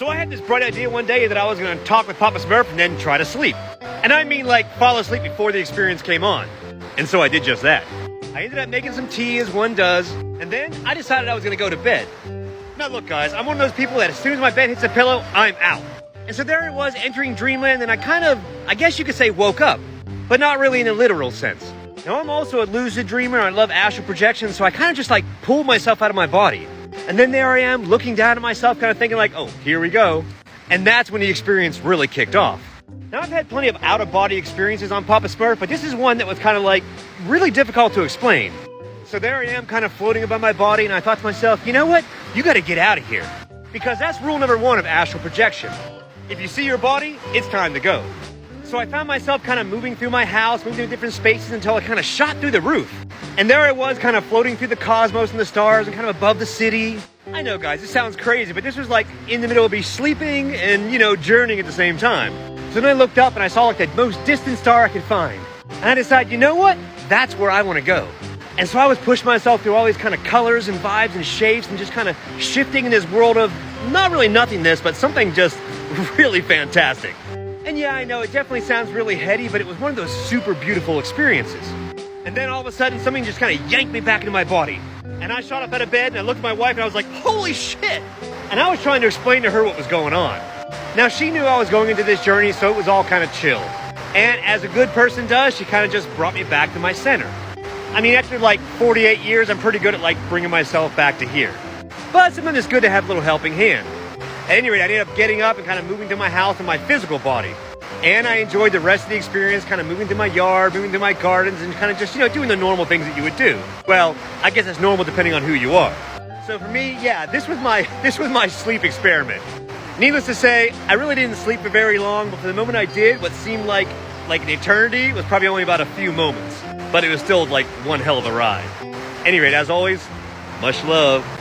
So I had this bright idea one day that I was going to talk with Papa Smurf and then try to sleep. And I mean like fall asleep before the experience came on. And so I did just that. I ended up making some tea as one does, and then I decided I was going to go to bed. Now look guys, I'm one of those people that as soon as my bed hits the pillow, I'm out. And so there it was entering dreamland, and I guess you could say woke up, but not really in a literal sense. Now I'm also a lucid dreamer, and I love astral projection, so I kind of just like pulled myself out of my body. And then there I am, looking down at myself, kind of thinking like, oh, here we go. And that's when the experience really kicked off. Now I've had plenty of out-of-body experiences on Papa Smurf, but this is one that was kind of like really difficult to explain. So there I am kind of floating above my body, and I thought to myself, you know what? You got to get out of here. Because that's rule number one of astral projection. If you see your body, it's time to go. So I found myself kind of moving through my house, moving through different spaces until I kind of shot through the roof. And there I was kind of floating through the cosmos and the stars and kind of above the city. I know guys, this sounds crazy, but this was like in the middle of me sleeping and, journeying at the same time. So then I looked up and I saw like the most distant star I could find. And I decided, you know what? That's where I want to go. And so I was pushing myself through all these kind of colors and vibes and shapes and just kind of shifting in this world of not really nothingness, but something just really fantastic. And yeah, I know it definitely sounds really heady, but it was one of those super beautiful experiences. And then all of a sudden, something just kind of yanked me back into my body. And I shot up out of bed and I looked at my wife and I was like, holy shit! And I was trying to explain to her what was going on. Now she knew I was going into this journey, so it was all kind of chill. And as a good person does, she kind of just brought me back to my center. I mean, after like 48 years, I'm pretty good at like bringing myself back to here. But sometimes it's good to have a little helping hand. At any rate, I ended up getting up and kind of moving to my house in my physical body. And I enjoyed the rest of the experience, kind of moving through my yard, moving through my gardens, and kind of just, doing the normal things that you would do. Well, I guess it's normal depending on who you are. So for me, yeah, this was my sleep experiment. Needless to say, I really didn't sleep for very long, but for the moment I did, what seemed like an eternity was probably only about a few moments. But it was still like one hell of a ride. At any rate, as always, much love.